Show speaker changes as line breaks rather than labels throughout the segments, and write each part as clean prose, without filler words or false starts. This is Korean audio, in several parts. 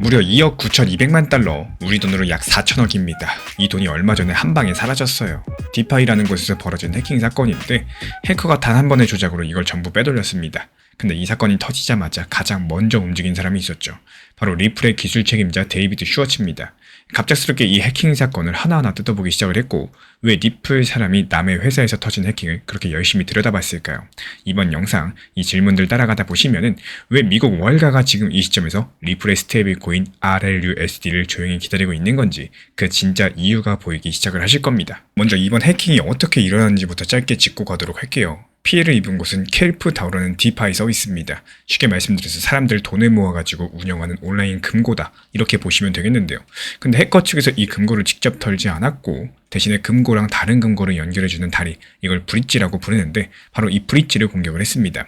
무려 2억 9,200만 달러, 우리 돈으로 약 4천억입니다. 이 돈이 얼마 전에 한 방에 사라졌어요. 디파이라는 곳에서 벌어진 해킹 사건인데 해커가 단 한 번의 조작으로 이걸 전부 빼돌렸습니다. 근데 이 사건이 터지자마자 가장 먼저 움직인 사람이 있었죠. 바로 리플의 기술 책임자 데이비드 슈워츠입니다. 갑작스럽게 이 해킹 사건을 하나하나 뜯어보기 시작을 했고, 왜 리플 사람이 남의 회사에서 터진 해킹을 그렇게 열심히 들여다봤을까요? 이번 영상 이 질문들 따라가다 보시면은 왜 미국 월가가 지금 이 시점에서 리플의 스테이블 코인 RLUSD를 조용히 기다리고 있는 건지 그 진짜 이유가 보이기 시작을 하실 겁니다. 먼저 이번 해킹이 어떻게 일어났는지부터 짧게 짚고 가도록 할게요. 피해를 입은 곳은 켈프다오라는 디파이 서비스입니다. 쉽게 말씀드려서 사람들 돈을 모아가지고 운영하는 온라인 금고다, 이렇게 보시면 되겠는데요. 근데 해커 측에서 이 금고를 직접 털지 않았고 대신에 금고랑 다른 금고를 연결해주는 다리, 이걸 브릿지라고 부르는데 바로 이 브릿지를 공격을 했습니다.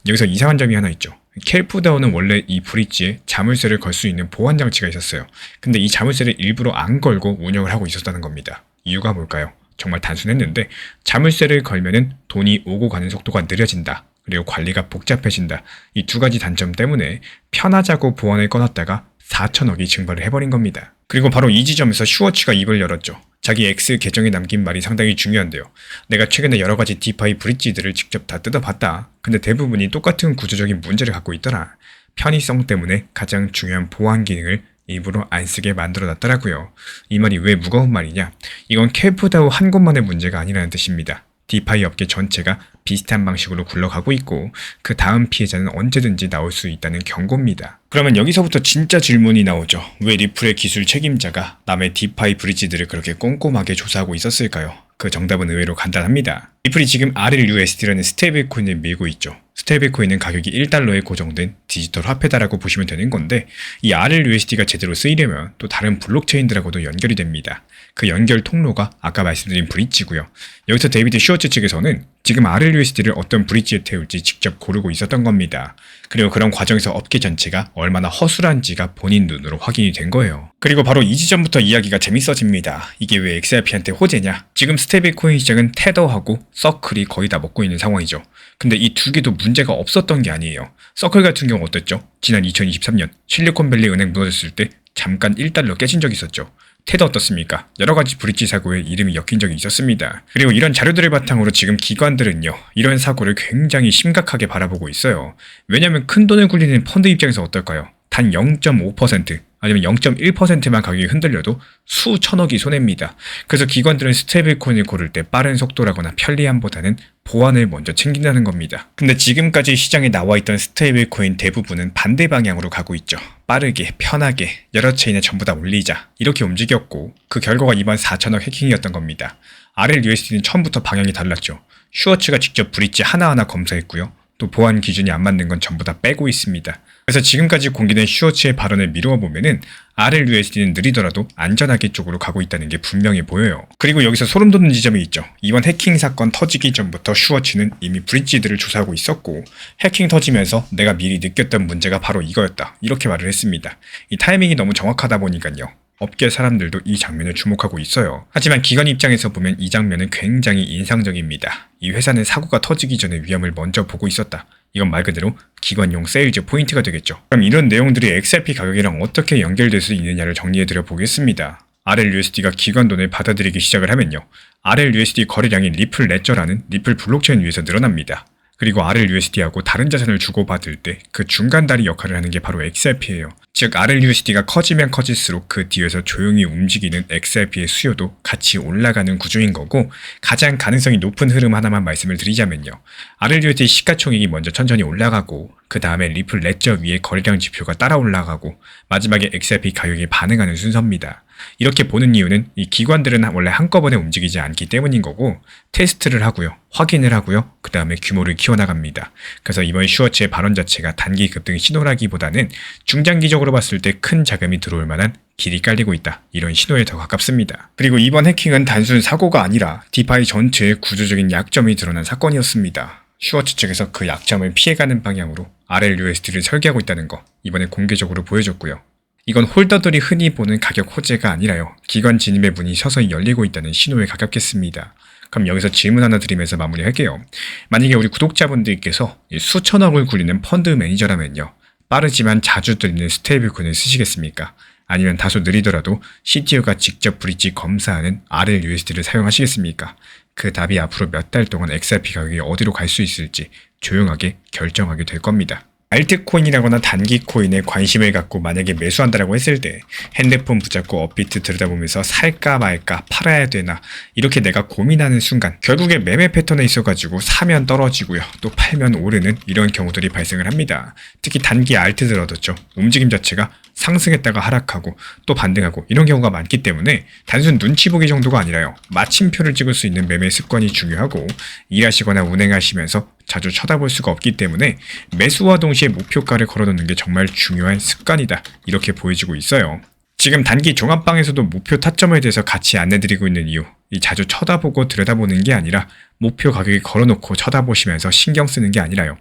여기서 이상한 점이 하나 있죠. 켈프다오는 원래 이 브릿지에 자물쇠를 걸 수 있는 보안 장치가 있었어요. 근데 이 자물쇠를 일부러 안 걸고 운영을 하고 있었다는 겁니다. 이유가 뭘까요? 정말 단순했는데 자물쇠를 걸면은 돈이 오고 가는 속도가 느려진다. 그리고 관리가 복잡해진다. 이 두 가지 단점 때문에 편하자고 보안을 꺼놨다가 4천억이 증발을 해버린 겁니다. 그리고 바로 이 지점에서 슈워츠가 입을 열었죠. 자기 X 계정에 남긴 말이 상당히 중요한데요. 내가 최근에 여러 가지 디파이 브릿지들을 직접 다 뜯어봤다. 근데 대부분이 똑같은 구조적인 문제를 갖고 있더라. 편의성 때문에 가장 중요한 보안 기능을 일부러 안 쓰게 만들어놨더라고요. 이 말이 왜 무거운 말이냐? 이건 켈프다오 한 곳만의 문제가 아니라는 뜻입니다. 디파이 업계 전체가 비슷한 방식으로 굴러가고 있고 그 다음 피해자는 언제든지 나올 수 있다는 경고입니다. 그러면 여기서부터 진짜 질문이 나오죠. 왜 리플의 기술 책임자가 남의 디파이 브릿지들을 그렇게 꼼꼼하게 조사하고 있었을까요? 그 정답은 의외로 간단합니다. 리플이 지금 RLUSD라는 스테이블 코인을 밀고 있죠. 스테이블 코인은 가격이 1달러에 고정된 디지털 화폐다라고 보시면 되는 건데, 이 RLUSD가 제대로 쓰이려면 또 다른 블록체인들하고도 연결이 됩니다. 그 연결 통로가 아까 말씀드린 브릿지고요. 여기서 데이비드 슈워츠 측에서는 지금 RLUSD를 어떤 브릿지에 태울지 직접 고르고 있었던 겁니다. 그리고 그런 과정에서 업계 전체가 얼마나 허술한지가 본인 눈으로 확인이 된 거예요. 그리고 바로 이 지점부터 이야기가 재밌어집니다. 이게 왜 XRP한테 호재냐? 지금 스테이블 코인 시장은 테더하고 서클이 거의 다 먹고 있는 상황이죠. 근데 이 두 개도 문제가 없었던 게 아니에요. 서클 같은 경우 어땠죠? 지난 2023년 실리콘밸리 은행 무너졌을 때 잠깐 1달러 깨진 적이 있었죠. 테더 어떻습니까? 여러가지 브릿지 사고에 이름이 엮인 적이 있었습니다. 그리고 이런 자료들을 바탕으로 지금 기관들은요, 이런 사고를 굉장히 심각하게 바라보고 있어요. 왜냐면 큰 돈을 굴리는 펀드 입장에서 어떨까요? 단 0.5% 아니면 0.1%만 가격이 흔들려도 수천억이 손해입니다. 그래서 기관들은 스테이블 코인을 고를 때 빠른 속도라거나 편리함보다는 보안을 먼저 챙긴다는 겁니다. 근데 지금까지 시장에 나와 있던 스테이블 코인 대부분은 반대 방향으로 가고 있죠. 빠르게, 편하게, 여러 체인에 전부 다 올리자, 이렇게 움직였고 그 결과가 이번 4천억 해킹이었던 겁니다. RLUSD는 처음부터 방향이 달랐죠. 슈워츠가 직접 브릿지 하나하나 검사했고요. 또 보안 기준이 안 맞는 건 전부 다 빼고 있습니다. 그래서 지금까지 공개된 슈워츠의 발언을 미루어 보면은 RLUSD는 느리더라도 안전하게 쪽으로 가고 있다는 게 분명해 보여요. 그리고 여기서 소름 돋는 지점이 있죠. 이번 해킹 사건 터지기 전부터 슈워츠는 이미 브릿지들을 조사하고 있었고 해킹 터지면서 내가 미리 느꼈던 문제가 바로 이거였다, 이렇게 말을 했습니다. 이 타이밍이 너무 정확하다 보니까요, 업계 사람들도 이 장면을 주목하고 있어요. 하지만 기관 입장에서 보면 이 장면은 굉장히 인상적입니다. 이 회사는 사고가 터지기 전에 위험을 먼저 보고 있었다. 이건 말 그대로 기관용 세일즈 포인트가 되겠죠. 그럼 이런 내용들이 XRP 가격이랑 어떻게 연결될 수 있느냐를 정리해드려 보겠습니다. RLUSD가 기관 돈을 받아들이기 시작을 하면요, RLUSD 거래량이 리플 레저라는 리플 블록체인 위에서 늘어납니다. 그리고 RLUSD하고 다른 자산을 주고받을 때 그 중간다리 역할을 하는 게 바로 XRP예요. 즉 RLUSD가 커지면 커질수록 그 뒤에서 조용히 움직이는 XRP의 수요도 같이 올라가는 구조인 거고, 가장 가능성이 높은 흐름 하나만 말씀을 드리자면요, RLUSD 시가총액이 먼저 천천히 올라가고 그 다음에 리플 레저 위에 거래량 지표가 따라 올라가고 마지막에 XRP 가격이 반응하는 순서입니다. 이렇게 보는 이유는 이 기관들은 원래 한꺼번에 움직이지 않기 때문인 거고, 테스트를 하고요, 확인을 하고요, 그 다음에 규모를 키워나갑니다. 그래서 이번 슈워츠의 발언 자체가 단기 급등 신호라기보다는 중장기적으로 봤을 때 큰 자금이 들어올 만한 길이 깔리고 있다, 이런 신호에 더 가깝습니다. 그리고 이번 해킹은 단순 사고가 아니라 디파이 전체의 구조적인 약점이 드러난 사건이었습니다. 슈워츠 측에서 그 약점을 피해가는 방향으로 RLUSD를 설계하고 있다는 거 이번에 공개적으로 보여줬고요. 이건 홀더들이 흔히 보는 가격 호재가 아니라요, 기관 진입의 문이 서서히 열리고 있다는 신호에 가깝겠습니다. 그럼 여기서 질문 하나 드리면서 마무리할게요. 만약에 우리 구독자분들께서 수천억을 굴리는 펀드 매니저라면요, 빠르지만 자주 들리는 스테이블코인을 쓰시겠습니까? 아니면 다소 느리더라도 CTO가 직접 브릿지 검사하는 RLUSD를 사용하시겠습니까? 그 답이 앞으로 몇 달 동안 XRP 가격이 어디로 갈 수 있을지 조용하게 결정하게 될 겁니다. 알트코인이라거나 단기 코인에 관심을 갖고 만약에 매수한다라고 했을 때 핸드폰 붙잡고 업비트 들여다보면서 살까 말까 팔아야 되나 이렇게 내가 고민하는 순간 결국에 매매 패턴에 있어가지고 사면 떨어지고요 또 팔면 오르는 이런 경우들이 발생을 합니다. 특히 단기 알트들 얻었죠. 움직임 자체가 상승했다가 하락하고 또 반등하고 이런 경우가 많기 때문에 단순 눈치 보기 정도가 아니라요. 마침표를 찍을 수 있는 매매 습관이 중요하고 일하시거나 운행하시면서 자주 쳐다볼 수가 없기 때문에 매수와 동시에 목표가를 걸어놓는 게 정말 중요한 습관이다. 이렇게 보여지고 있어요. 지금 단기 종합방에서도 목표 타점에 대해서 같이 안내드리고 있는 이유, 이 자주 쳐다보고 들여다보는 게 아니라 목표 가격이 걸어놓고 쳐다보시면서 신경 쓰는 게 아니라요.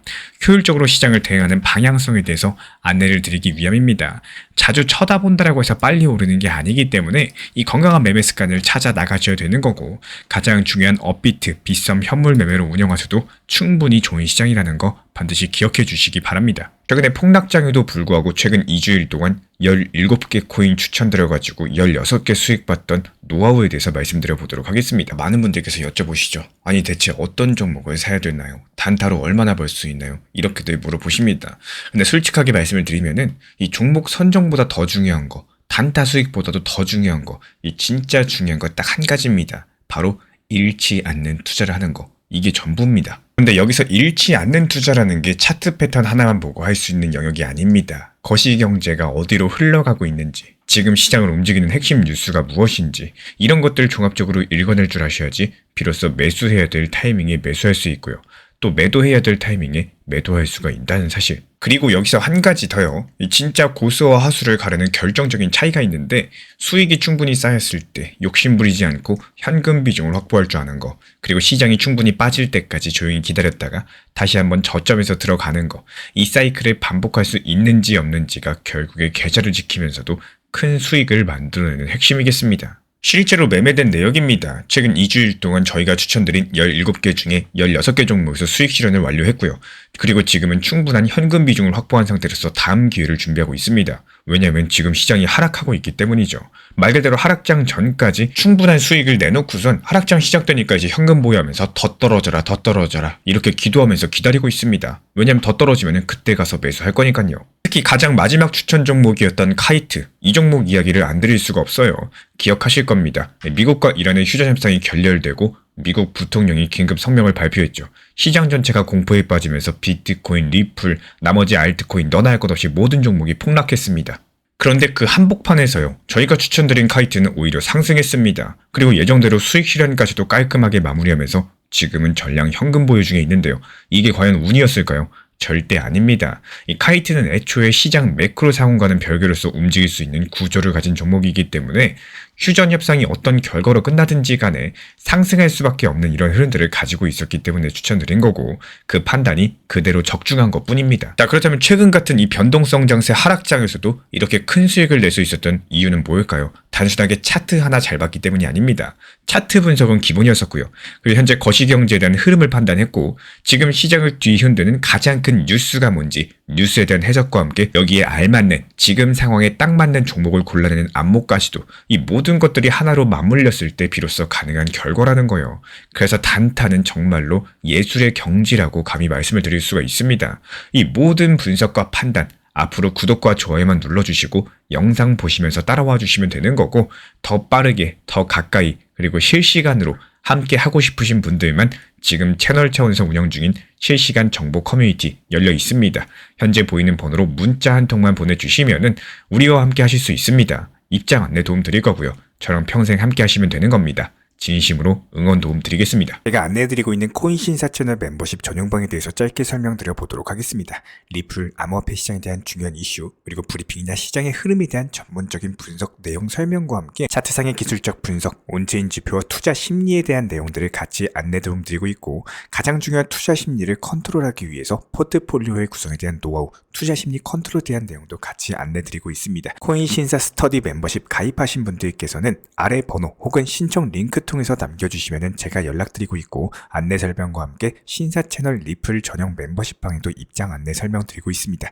효율적으로 시장을 대응하는 방향성에 대해서 안내를 드리기 위함입니다. 자주 쳐다본다라고 해서 빨리 오르는 게 아니기 때문에 이 건강한 매매 습관을 찾아 나가셔야 되는 거고 가장 중요한 업비트, 빗썸, 현물 매매로 운영하셔도 충분히 좋은 시장이라는 거 반드시 기억해 주시기 바랍니다. 최근에 폭락장에도 불구하고 최근 2주일 동안 17개 코인 추천드려가지고 16개 수익 봤던 노하우에 대해서 말씀드려 보도록 하겠습니다. 많은 분들께서 여쭤보시죠. 아니 대체 어떤 종목을 사야 되나요? 단타로 얼마나 벌 수 있나요? 이렇게들 물어보십니다. 근데 솔직하게 말씀을 드리면은 이 종목 선정보다 더 중요한 거, 단타 수익보다도 더 중요한 거, 이 진짜 중요한 거 딱 한 가지입니다. 바로 잃지 않는 투자를 하는 거. 이게 전부입니다. 근데 여기서 잃지 않는 투자라는 게 차트 패턴 하나만 보고 할 수 있는 영역이 아닙니다. 거시경제가 어디로 흘러가고 있는지, 지금 시장을 움직이는 핵심 뉴스가 무엇인지 이런 것들을 종합적으로 읽어낼 줄 아셔야지 비로소 매수해야 될 타이밍에 매수할 수 있고요. 또 매도해야 될 타이밍에 매도할 수가 있다는 사실. 그리고 여기서 한 가지 더요. 이 진짜 고수와 하수를 가르는 결정적인 차이가 있는데 수익이 충분히 쌓였을 때 욕심부리지 않고 현금 비중을 확보할 줄 아는 거, 그리고 시장이 충분히 빠질 때까지 조용히 기다렸다가 다시 한번 저점에서 들어가는 거, 이 사이클을 반복할 수 있는지 없는지가 결국에 계좌를 지키면서도 큰 수익을 만들어내는 핵심이겠습니다. 실제로 매매된 내역입니다. 최근 2주일 동안 저희가 추천드린 17개 중에 16개 종목에서 수익 실현을 완료했고요. 그리고 지금은 충분한 현금 비중을 확보한 상태로서 다음 기회를 준비하고 있습니다. 왜냐하면 지금 시장이 하락하고 있기 때문이죠. 말 그대로 하락장 전까지 충분한 수익을 내놓고선 하락장 시작되니까 이제 현금 보유하면서 더 떨어져라 이렇게 기도하면서 기다리고 있습니다. 왜냐하면 더 떨어지면 그때 가서 매수할 거니까요. 특히 가장 마지막 추천 종목이었던 카이트, 이 종목 이야기를 안 드릴 수가 없어요. 기억하실 겁니다. 미국과 이란의 휴전 협상이 결렬되고 미국 부통령이 긴급 성명을 발표했죠. 시장 전체가 공포에 빠지면서 비트코인, 리플, 나머지 알트코인 너나 할 것 없이 모든 종목이 폭락했습니다. 그런데 그 한복판에서요. 저희가 추천드린 카이트는 오히려 상승했습니다. 그리고 예정대로 수익 실현까지도 깔끔하게 마무리하면서 지금은 전량 현금 보유 중에 있는데요. 이게 과연 운이었을까요? 절대 아닙니다. 이 카이트는 애초에 시장 매크로 상황과는 별개로서 움직일 수 있는 구조를 가진 종목이기 때문에 휴전 협상이 어떤 결과로 끝나든지 간에 상승할 수밖에 없는 이런 흐름들을 가지고 있었기 때문에 추천드린 거고 그 판단이 그대로 적중한 것 뿐입니다. 자, 그렇다면 최근 같은 이 변동성 장세 하락장에서도 이렇게 큰 수익을 낼 수 있었던 이유는 뭘까요? 단순하게 차트 하나 잘 봤기 때문이 아닙니다. 차트 분석은 기본이었었고요. 그리고 현재 거시경제에 대한 흐름을 판단했고 지금 시장을 뒤흔드는 가장 큰 뉴스가 뭔지 뉴스에 대한 해석과 함께 여기에 알맞는 지금 상황에 딱 맞는 종목을 골라내는 안목까지도 이 모든 것들이 하나로 맞물렸을 때 비로소 가능한 결과라는 거예요. 그래서 단타는 정말로 예술의 경지라고 감히 말씀을 드릴 수가 있습니다. 이 모든 분석과 판단, 앞으로 구독과 좋아요만 눌러주시고 영상 보시면서 따라와 주시면 되는 거고 더 빠르게, 더 가까이, 그리고 실시간으로 함께 하고 싶으신 분들만 지금 채널 차원에서 운영 중인 실시간 정보 커뮤니티 열려 있습니다. 현재 보이는 번호로 문자 한 통만 보내주시면은 우리와 함께 하실 수 있습니다. 입장 안내 도움 드릴 거고요. 저랑 평생 함께 하시면 되는 겁니다. 진심으로 응원 도움 드리겠습니다. 제가 안내해드리고 있는 코인 신사 채널 멤버십 전용방에 대해서 짧게 설명드려 보도록 하겠습니다. 리플, 암호화폐 시장에 대한 중요한 이슈, 그리고 브리핑이나 시장의 흐름에 대한 전문적인 분석 내용 설명과 함께 차트상의 기술적 분석, 온체인 지표와 투자 심리에 대한 내용들을 같이 안내 도움 드리고 있고 가장 중요한 투자 심리를 컨트롤하기 위해서 포트폴리오의 구성에 대한 노하우, 투자 심리 컨트롤에 대한 내용도 같이 안내 드리고 있습니다. 코인 신사 스터디 멤버십 가입하신 분들께서는 아래 번호 혹은 신청 링크 통해서 남겨주시면 제가 연락드리고 있고 안내 설명과 함께 신사 채널 리플 전용 멤버십 방에도 입장 안내 설명드리고 있습니다.